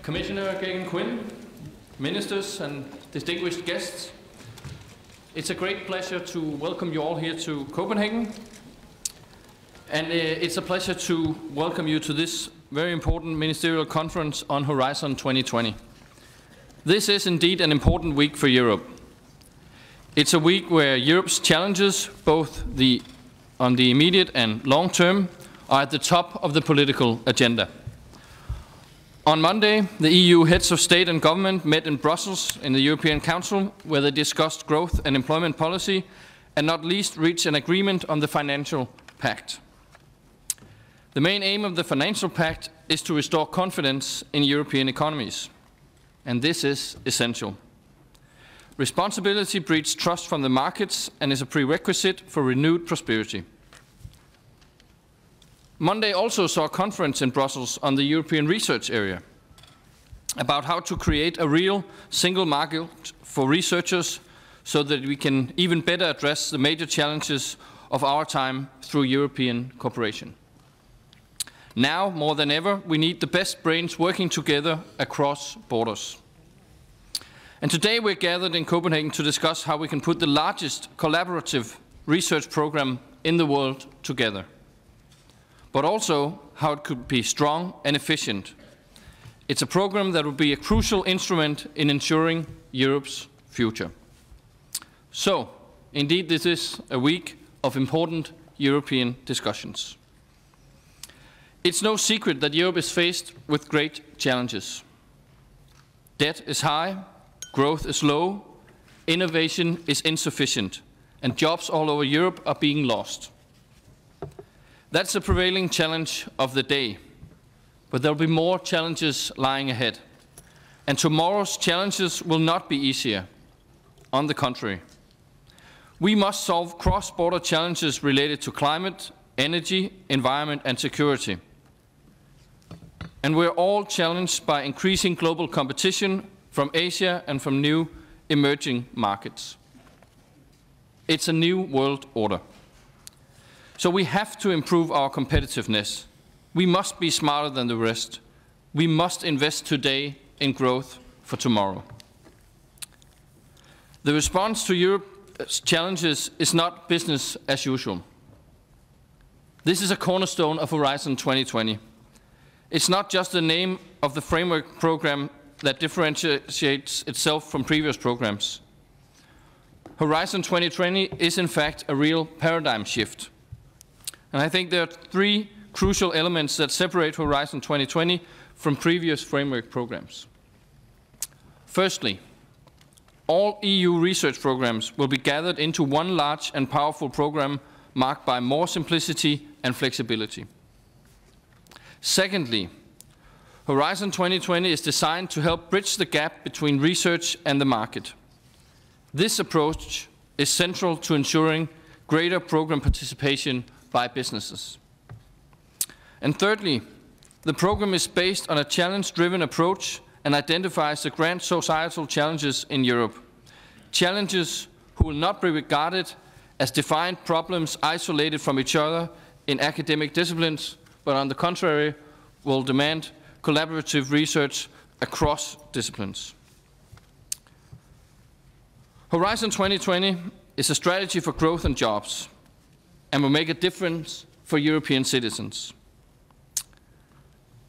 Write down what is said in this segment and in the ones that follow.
Commissioner Quinn, ministers and distinguished guests, it's a great pleasure to welcome you all here to Copenhagen. And it's a pleasure to welcome you to this very important ministerial conference on Horizon 2020. This is indeed an important week for Europe. It's a week where Europe's challenges, both on the immediate and long term, are at the top of the political agenda. On Monday, the EU heads of state and government met in Brussels in the European Council, where they discussed growth and employment policy, and not least reached an agreement on the financial pact. The main aim of the financial pact is to restore confidence in European economies, and this is essential. Responsibility breeds trust from the markets and is a prerequisite for renewed prosperity. Monday also saw a conference in Brussels on the European research area about how to create a real single market for researchers so that we can even better address the major challenges of our time through European cooperation. Now, more than ever, we need the best brains working together across borders. And today we're gathered in Copenhagen to discuss how we can put the largest collaborative research program in the world together, but also how it could be strong and efficient. It's a program that will be a crucial instrument in ensuring Europe's future. So, indeed, this is a week of important European discussions. It's no secret that Europe is faced with great challenges. Debt is high, growth is low, innovation is insufficient, and jobs all over Europe are being lost. That's the prevailing challenge of the day, but there will be more challenges lying ahead. And tomorrow's challenges will not be easier. On the contrary, we must solve cross-border challenges related to climate, energy, environment, and security. And we're all challenged by increasing global competition from Asia and from new emerging markets. It's a new world order. So we have to improve our competitiveness. We must be smarter than the rest. We must invest today in growth for tomorrow. The response to Europe's challenges is not business as usual. This is a cornerstone of Horizon 2020. It's not just the name of the framework program that differentiates itself from previous programs. Horizon 2020 is in fact a real paradigm shift. And I think there are three crucial elements that separate Horizon 2020 from previous framework programs. Firstly, all EU research programs will be gathered into one large and powerful program marked by more simplicity and flexibility. Secondly, Horizon 2020 is designed to help bridge the gap between research and the market. This approach is central to ensuring greater program participation by businesses. And thirdly, the program is based on a challenge-driven approach and identifies the grand societal challenges in Europe. Challenges who will not be regarded as defined problems isolated from each other in academic disciplines, but on the contrary, will demand collaborative research across disciplines. Horizon 2020 is a strategy for growth and jobs, and will make a difference for European citizens.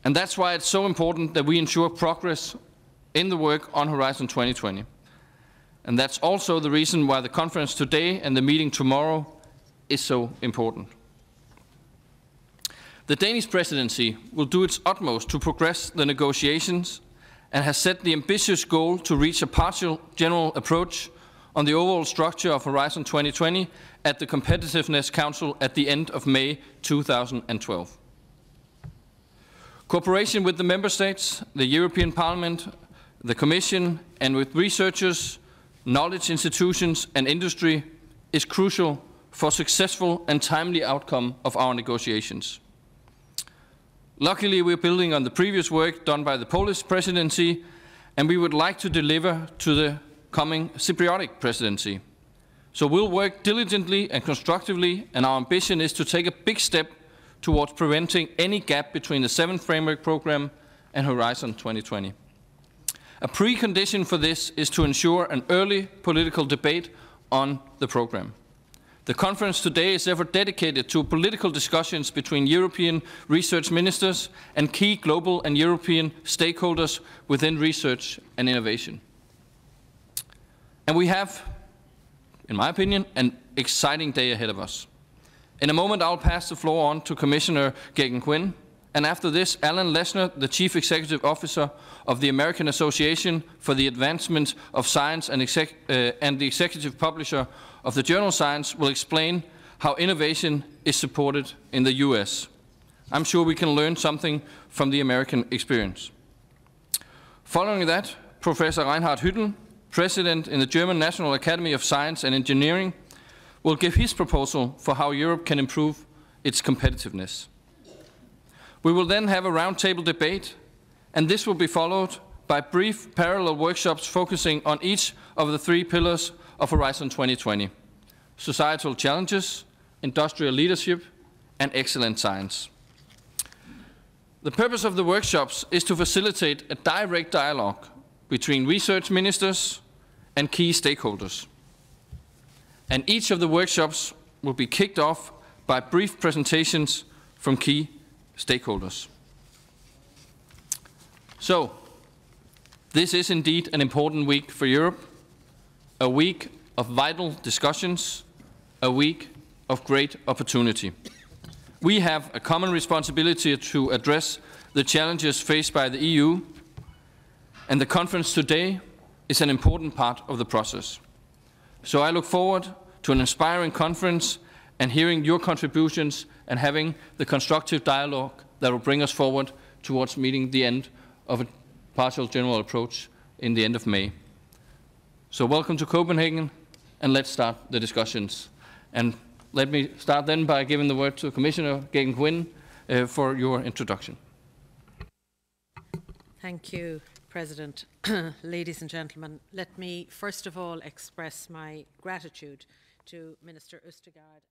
And that's why it's so important that we ensure progress in the work on Horizon 2020. And that's also the reason why the conference today and the meeting tomorrow is so important. The Danish presidency will do its utmost to progress the negotiations and has set the ambitious goal to reach a partial general approach on the overall structure of Horizon 2020 at the Competitiveness Council at the end of May 2012. Cooperation with the Member States, the European Parliament, the Commission, and with researchers, knowledge institutions and industry is crucial for successful and timely outcome of our negotiations. Luckily, we're building on the previous work done by the Polish presidency, and we would like to deliver to the coming Cypriotic presidency. So we'll work diligently and constructively, and our ambition is to take a big step towards preventing any gap between the 7th Framework Programme and Horizon 2020. A precondition for this is to ensure an early political debate on the program. The conference today is therefore dedicated to political discussions between European research ministers and key global and European stakeholders within research and innovation. And we have, in my opinion, an exciting day ahead of us. In a moment, I'll pass the floor on to Commissioner Geoghegan, and after this, Alan Lesner, the Chief Executive Officer of the American Association for the Advancement of Science and the Executive Publisher of the journal Science, will explain how innovation is supported in the US. I'm sure we can learn something from the American experience. Following that, Professor Reinhard Hüttel, President in the German National Academy of Science and Engineering, will give his proposal for how Europe can improve its competitiveness. We will then have a roundtable debate, and this will be followed by brief parallel workshops focusing on each of the 3 pillars of Horizon 2020: societal challenges, industrial leadership, and excellent science. The purpose of the workshops is to facilitate a direct dialogue between research ministers and key stakeholders. And each of the workshops will be kicked off by brief presentations from key stakeholders. So, this is indeed an important week for Europe, a week of vital discussions, a week of great opportunity. We have a common responsibility to address the challenges faced by the EU, and the conference today is an important part of the process. So I look forward to an inspiring conference and hearing your contributions and having the constructive dialogue that will bring us forward towards meeting the end of a partial general approach in the end of May. So welcome to Copenhagen, and let's start the discussions. And let me start then by giving the word to Commissioner Geoghegan for your introduction. Thank you, President. Ladies and gentlemen, let me first of all express my gratitude to Minister Østergaard.